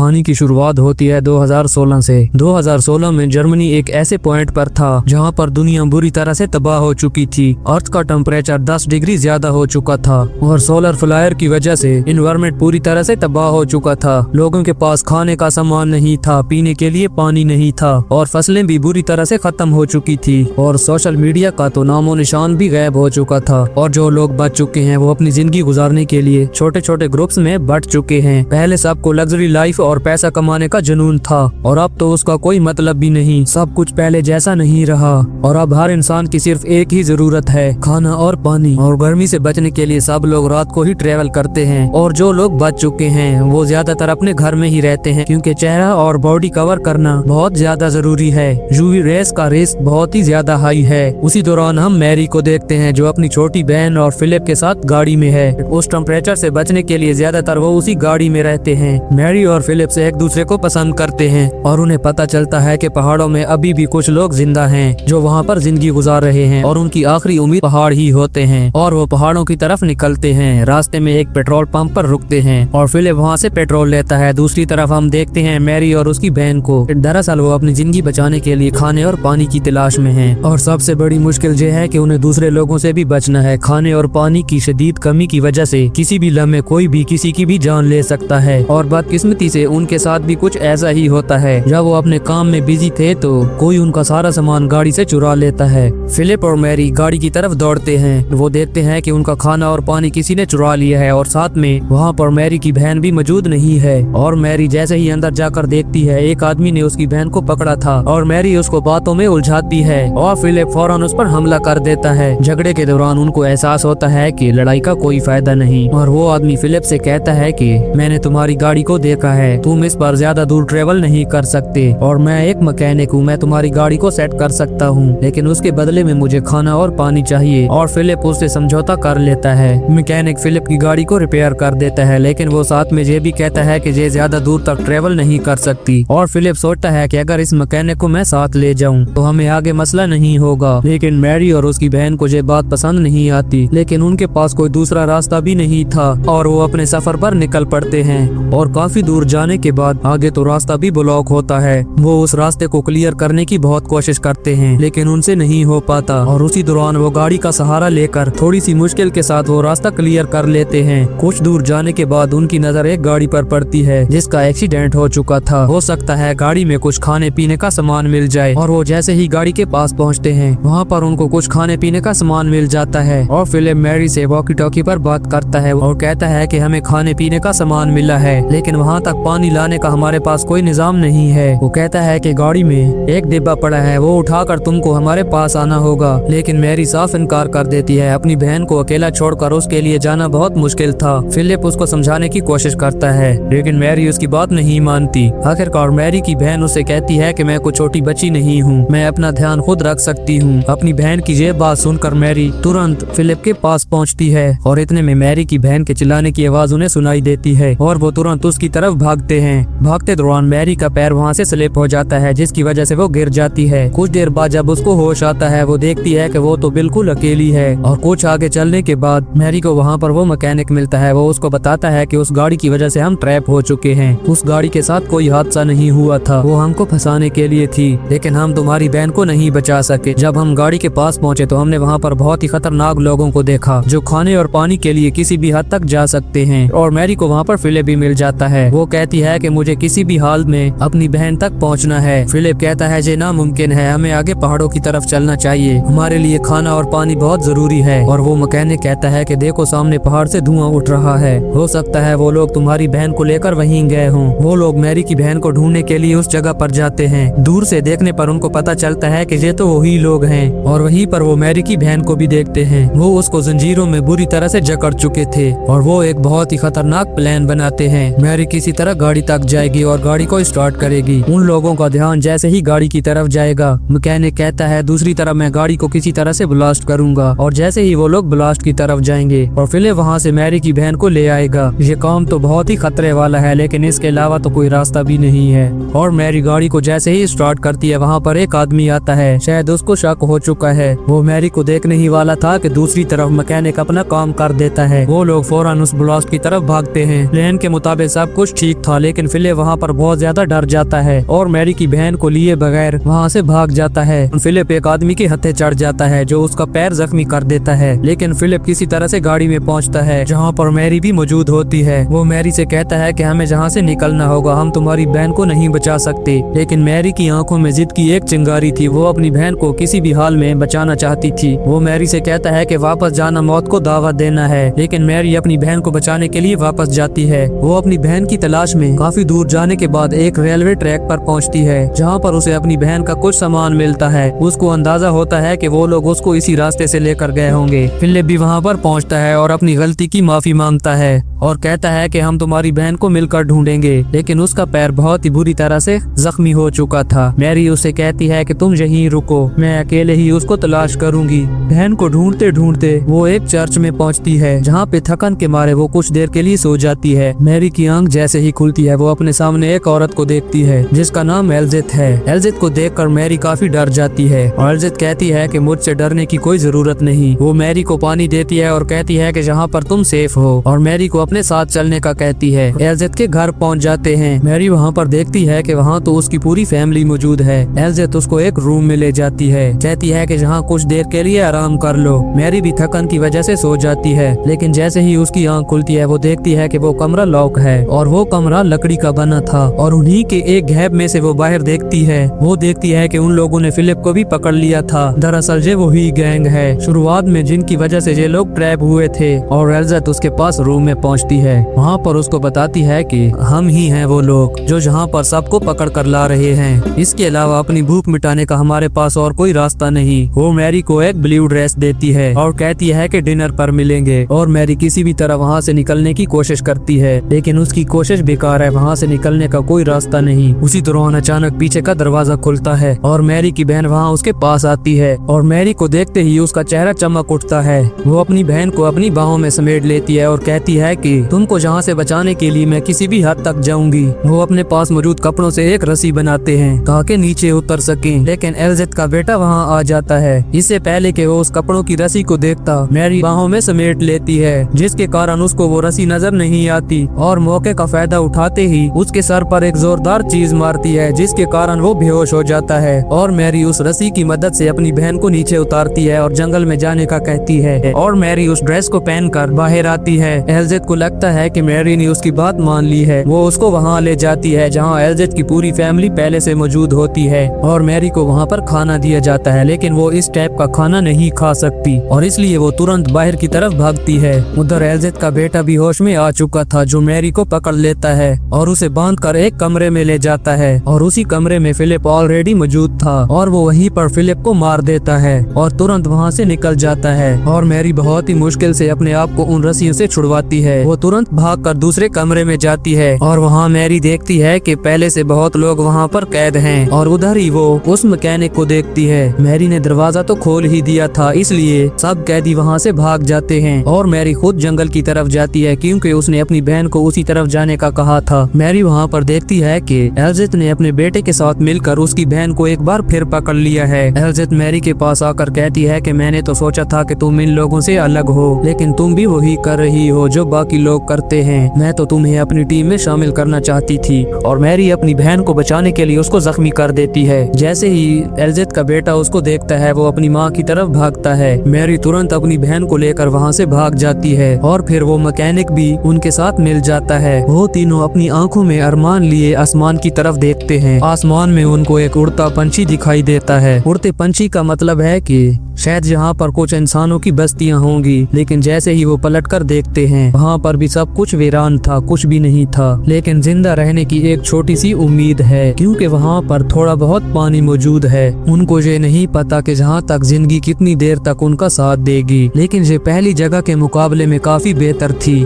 कहानी की शुरुआत होती है 2016 से। 2016 में जर्मनी एक ऐसे पॉइंट पर था जहां पर दुनिया बुरी तरह से तबाह हो चुकी थी। अर्थ का टेम्परेचर 10 डिग्री ज्यादा हो चुका था और सोलर फ्लायर की वजह से इन्वायरमेंट पूरी तरह से तबाह हो चुका था। लोगों के पास खाने का सामान नहीं था, पीने के लिए पानी नहीं था और फसलें भी बुरी तरह से खत्म हो चुकी थी और सोशल मीडिया का तो नामो निशान भी गायब हो चुका था। और जो लोग बच चुके हैं वो अपनी जिंदगी गुजारने के लिए छोटे छोटे ग्रुप्स में बट चुके हैं। पहले सबको लग्जरी लाइफ और पैसा कमाने का जुनून था और अब तो उसका कोई मतलब भी नहीं। सब कुछ पहले जैसा नहीं रहा और अब हर इंसान की सिर्फ एक ही जरूरत है, खाना और पानी। और गर्मी से बचने के लिए सब लोग रात को ही ट्रेवल करते हैं और जो लोग बच चुके हैं वो ज्यादातर अपने घर में ही रहते हैं क्योंकि चेहरा और बॉडी कवर करना बहुत ज्यादा जरूरी है। यूवी रेस का रिस्क बहुत ही ज्यादा हाई है। उसी दौरान हम मैरी को देखते हैं जो अपनी छोटी बहन और फिलिप के साथ गाड़ी में है। उस टेम्परेचर से बचने के लिए ज्यादातर वो उसी गाड़ी में रहते हैं। मैरी और फिलिप से एक दूसरे को पसंद करते हैं और उन्हें पता चलता है कि पहाड़ों में अभी भी कुछ लोग जिंदा हैं जो वहाँ पर जिंदगी गुजार रहे हैं और उनकी आखिरी उम्मीद पहाड़ ही होते हैं। और वो पहाड़ों की तरफ निकलते हैं। रास्ते में एक पेट्रोल पंप पर रुकते हैं और फिलिप वहाँ से पेट्रोल लेता है। दूसरी तरफ हम देखते हैं मैरी और उसकी बहन को। दरअसल वो अपनी जिंदगी बचाने के लिए खाने और पानी की तलाश में है और सबसे बड़ी मुश्किल ये है कि उन्हें दूसरे लोगों से भी बचना है। खाने और पानी की शदीद कमी की वजह से किसी भी लम्हे कोई भी किसी की भी जान ले सकता है और बदकिस्मती से उनके साथ भी कुछ ऐसा ही होता है। जब वो अपने काम में बिजी थे तो कोई उनका सारा सामान गाड़ी से चुरा लेता है। फिलिप और मैरी गाड़ी की तरफ दौड़ते हैं। वो देखते हैं कि उनका खाना और पानी किसी ने चुरा लिया है और साथ में वहाँ पर मैरी की बहन भी मौजूद नहीं है। और मैरी जैसे ही अंदर जाकर देखती है एक आदमी ने उसकी बहन को पकड़ा था और मैरी उसको बातों में उलझाती है और फिलिप फौरन उस पर हमला कर देता है। झगड़े के दौरान उनको एहसास होता है कि लड़ाई का कोई फायदा नहीं और वो आदमी फिलिप से कहता है कि मैंने तुम्हारी गाड़ी को देखा है, तुम इस पर ज्यादा दूर ट्रेवल नहीं कर सकते और मैं एक मैकेनिक हूँ, मैं तुम्हारी गाड़ी को सेट कर सकता हूँ लेकिन उसके बदले में मुझे खाना और पानी चाहिए। और फिलिप उससे समझौता कर लेता है। मैकेनिक फिलिप की गाड़ी को रिपेयर कर देता है लेकिन वो साथ में ये भी कहता है कि ये ज्यादा दूर तक ट्रेवल नहीं कर सकती। और फिलिप सोचता है कि अगर इस मैकेनिक को मैं साथ ले जाऊं तो हमें आगे मसला नहीं होगा। लेकिन मैरी और उसकी बहन को ये बात पसंद नहीं आती लेकिन उनके पास कोई दूसरा रास्ता भी नहीं था और वो अपने सफर पर निकल पड़ते हैं। और काफी दूर जाने के बाद आगे तो रास्ता भी ब्लॉक होता है। वो उस रास्ते को क्लियर करने की बहुत कोशिश करते हैं लेकिन उनसे नहीं हो पाता और उसी दौरान वो गाड़ी का सहारा लेकर थोड़ी सी मुश्किल के साथ वो रास्ता क्लियर कर लेते हैं। कुछ दूर जाने के बाद उनकी नजर एक गाड़ी पर पड़ती है जिसका एक्सीडेंट हो चुका था। हो सकता है गाड़ी में कुछ खाने पीने का सामान मिल जाए और वो जैसे ही गाड़ी के पास पहुँचते हैं वहाँ पर उनको कुछ खाने पीने का सामान मिल जाता है। और फिलिप मैरी से वॉकी टॉकी पर बात करता है और कहता है कि हमें खाने पीने का सामान मिला है लेकिन वहाँ तक पानी लाने का हमारे पास कोई निजाम नहीं है। वो कहता है कि गाड़ी में एक डिब्बा पड़ा है, वो उठाकर तुमको हमारे पास आना होगा। लेकिन मैरी साफ इनकार कर देती है। अपनी बहन को अकेला छोड़कर उसके लिए जाना बहुत मुश्किल था। फिलिप उसको समझाने की कोशिश करता है लेकिन मैरी उसकी बात नहीं मानती। आखिरकार मैरी की बहन उससे कहती है कि मैं कोई छोटी बच्ची नहीं हूँ, मैं अपना ध्यान खुद रख सकती हूँ। अपनी बहन की ये बात सुनकर मैरी तुरंत फिलिप के पास पहुँचती है और इतने में मैरी की बहन के चिल्लाने की आवाज उन्हें सुनाई देती है और वो तुरंत उसकी तरफ भागते हैं। भागते दौरान मैरी का पैर वहाँ से स्लिप हो जाता है जिसकी वजह से वो गिर जाती है। कुछ देर बाद जब उसको होश आता है वो देखती है कि वो तो बिल्कुल अकेली है। और कुछ आगे चलने के बाद मैरी को वहाँ पर वो मैकेनिक मिलता है। वो उसको बताता है कि उस गाड़ी की वजह से हम ट्रैप हो चुके हैं, उस गाड़ी के साथ कोई हादसा नहीं हुआ था, वो हमको फंसाने के लिए थी लेकिन हम तुम्हारी बहन को नहीं बचा सके। जब हम गाड़ी के पास पहुँचे तो हमने वहाँ पर बहुत ही खतरनाक लोगों को देखा जो खाने और पानी के लिए किसी भी हद तक जा सकते हैं। और मैरी को वहाँ पर फिलिप भी मिल जाता है। वो कहती है कि मुझे किसी भी हाल में अपनी बहन तक पहुँचना है। फिलिप कहता है ये नामुमकिन है, हमें आगे पहाड़ों की तरफ चलना चाहिए, हमारे लिए खाना और पानी बहुत जरूरी है। और वो मैकेनिक कहता है कि देखो सामने पहाड़ से धुआं उठ रहा है, हो सकता है वो लोग तुम्हारी बहन को लेकर वहीं गए हों। वो लोग मैरी की बहन को ढूंढने के लिए उस जगह पर जाते हैं। दूर से देखने पर उनको पता चलता है कि ये तो वही लोग हैं और वहीं पर वो मैरी की बहन को भी देखते हैं। वो उसको जंजीरों में बुरी तरह से जकड़ चुके थे और वो एक बहुत ही खतरनाक प्लान बनाते हैं। मैरी किसी तरह गाड़ी तक जाएगी और गाड़ी को स्टार्ट करेगी। उन लोगों का ध्यान जैसे ही गाड़ी की तरफ जाएगा मैकेनिक कहता है दूसरी तरफ मैं गाड़ी को किसी तरह से ब्लास्ट करूंगा। और जैसे ही वो लोग ब्लास्ट की तरफ जाएंगे और फिलिप वहाँ से मैरी की बहन को ले आएगा। ये काम तो बहुत ही खतरे वाला है लेकिन इसके अलावा तो कोई रास्ता भी नहीं है। और मैरी गाड़ी को जैसे ही स्टार्ट करती है वहाँ पर एक आदमी आता है, शायद उसको शक हो चुका है। वो मैरी को देखने ही वाला था कि दूसरी तरफ मैकेनिक अपना काम कर देता है। वो लोग फौरन उस ब्लास्ट की तरफ भागते हैं। प्लान के मुताबिक सब कुछ ठीक था था, लेकिन फिलिप वहाँ पर बहुत ज्यादा डर जाता है और मैरी की बहन को लिए बगैर वहाँ से भाग जाता है। फिलिप एक आदमी के हत्थे चढ़ जाता है जो उसका पैर जख्मी कर देता है, लेकिन फिलिप किसी तरह से गाड़ी में पहुँचता है जहाँ पर मैरी भी मौजूद होती है। वो मैरी से कहता है कि हमें जहाँ से निकलना होगा, हम तुम्हारी बहन को नहीं बचा सकते। लेकिन मैरी की आंखों में जिद की एक चिंगारी थी, वो अपनी बहन को किसी भी हाल में बचाना चाहती थी। वो मैरी से कहता है कि वापस जाना मौत को दावत देना है, लेकिन मैरी अपनी बहन को बचाने के लिए वापस जाती है। वो अपनी बहन की तलाश में काफी दूर जाने के बाद एक रेलवे ट्रैक पर पहुंचती है जहां पर उसे अपनी बहन का कुछ सामान मिलता है। उसको अंदाजा होता है कि वो लोग उसको इसी रास्ते से लेकर गए होंगे। फिलिप भी वहां पर पहुंचता है और अपनी गलती की माफी मांगता है और कहता है कि हम तुम्हारी बहन को मिलकर ढूंढेंगे, लेकिन उसका पैर बहुत ही बुरी तरह से जख्मी हो चुका था। मैरी उसे कहती है कि तुम यहीं रुको, मैं अकेले ही उसको तलाश करूंगी। बहन को ढूंढते ढूंढते वो एक चर्च में पहुंचती है जहाँ पे थकन के मारे वो कुछ देर के लिए सो जाती है। मैरी की आंख जैसे ही खुलती है वो अपने सामने एक औरत को देखती है जिसका नाम एल्जिथ है। एल्जिथ को देखकर मैरी काफी डर जाती है और एल्जिथ कहती है कि मुझसे डरने की कोई जरूरत नहीं। वो मैरी को पानी देती है और कहती है कि जहाँ पर तुम सेफ हो, और मैरी को अपने साथ चलने का कहती है। एल्जिथ के घर पहुँच जाते हैं। मैरी वहाँ पर देखती है कि वहाँ तो उसकी पूरी फैमिली मौजूद है। एल्जिथ उसको एक रूम में ले जाती है, कहती है कि जहाँ कुछ देर के लिए आराम कर लो। मैरी भी थकन की वजह से सो जाती है, लेकिन जैसे ही उसकी आंख खुलती है वो देखती है कि वो कमरा लॉक है और वो कमरा लकड़ी का बना था और उन्हीं के एक गैप में से वो बाहर देखती है। वो देखती है कि उन लोगों ने फिलिप को भी पकड़ लिया था। दरअसल ये वही गैंग है शुरुआत में जिनकी वजह से ये लोग ट्रैप हुए थे। और एल्जिथ उसके पास रूम में पहुंचती है। वहाँ पर उसको बताती है कि हम ही हैं वो लोग जो यहाँ पर सबको पकड़ कर ला रहे हैं। इसके अलावा अपनी भूख मिटाने का हमारे पास और कोई रास्ता नहीं। वो मैरी को एक ब्लू ड्रेस देती है और कहती है कि डिनर पर मिलेंगे। और मैरी किसी भी तरह वहाँ से निकलने की कोशिश करती है, लेकिन उसकी कोशिश बेकार है। वहाँ से निकलने का कोई रास्ता नहीं। उसी दौरान अचानक पीछे का दरवाजा खुलता है और मैरी की बहन वहाँ उसके पास आती है और मैरी को देखते ही उसका चेहरा चमक उठता है। वो अपनी बहन को अपनी बाहों में समेट लेती है और कहती है कि तुमको जहाँ से बचाने के लिए मैं किसी भी हद तक जाऊंगी। वो अपने पास मौजूद कपड़ों से एक रस्सी बनाते हैं ताकि नीचे उतर सकें, लेकिन एल्जिथ का बेटा वहाँ आ जाता है। इससे पहले कि वो उस कपड़ों की रस्सी को देखता, मैरी बाहों में समेट लेती है, जिसके कारण उसको वो रस्सी नजर नहीं आती और मौके का फायदा उठाते ही उसके सर पर एक जोरदार चीज मारती है, जिसके कारण वो बेहोश हो जाता है। और मैरी उस रस्सी की मदद से अपनी बहन को नीचे उतारती है और जंगल में जाने का कहती है और मैरी उस ड्रेस को पहनकर बाहर आती है। एल्जिथ को लगता है कि मैरी ने उसकी बात मान ली है। वो उसको वहाँ ले जाती है जहाँ एल्जिथ की पूरी फैमिली पहले से मौजूद होती है और मैरी को वहाँ पर खाना दिया जाता है, लेकिन वो इस टाइप का खाना नहीं खा सकती और इसलिए वो तुरंत बाहर की तरफ भागती है। उधर एल्जिथ का बेटा भी होश में आ चुका था जो मैरी को पकड़ लेता है और उसे बांधकर एक कमरे में ले जाता है और उसी कमरे में फिलिप ऑलरेडी मौजूद था और वो वहीं पर फिलिप को मार देता है और तुरंत वहाँ से निकल जाता है। और मैरी बहुत ही मुश्किल से अपने आप को उन रस्सियों से छुड़वाती है। वो तुरंत भागकर दूसरे कमरे में जाती है और वहाँ मैरी देखती है कि पहले से बहुत लोग वहाँ पर कैद हैं और उधर ही वो उस मैकेनिक को देखती है। मैरी ने दरवाजा तो खोल ही दिया था, इसलिए सब कैदी वहाँ से भाग जाते हैं और मैरी खुद जंगल की तरफ जाती है क्योंकि उसने अपनी बहन को उसी तरफ जाने का कहा था। मैरी वहाँ पर देखती है कि एल्जिथ ने अपने बेटे के साथ मिलकर उसकी बहन को एक बार फिर पकड़ लिया है। एल्जिथ मैरी के पास आकर कहती है कि मैंने तो सोचा था कि तुम इन लोगों से अलग हो, लेकिन तुम भी वही कर रही हो जो बाकी लोग करते हैं। मैं तो तुम्हें अपनी टीम में शामिल करना चाहती थी। और मैरी अपनी बहन को बचाने के लिए उसको जख्मी कर देती है। जैसे ही एल्जिथ का बेटा उसको देखता है वो अपनी माँ की तरफ भागता है। मैरी तुरंत अपनी बहन को लेकर वहाँ से भाग जाती है और फिर वो मैकेनिक भी उनके साथ मिल जाता है। वो तीनों अपनी आंखों में अरमान लिए आसमान की तरफ देखते हैं। आसमान में उनको एक उड़ता पंछी दिखाई देता है। उड़ते पंछी का मतलब है कि शायद यहाँ पर कुछ इंसानों की बस्तियाँ होंगी, लेकिन जैसे ही वो पलटकर देखते हैं वहाँ पर भी सब कुछ वीरान था, कुछ भी नहीं था, लेकिन जिंदा रहने की एक छोटी सी उम्मीद है क्योंकि वहाँ पर थोड़ा बहुत पानी मौजूद है। उनको ये नहीं पता कि जहाँ तक जिंदगी कितनी देर तक उनका साथ देगी, लेकिन ये पहली जगह के मुकाबले में काफी बेहतर थी।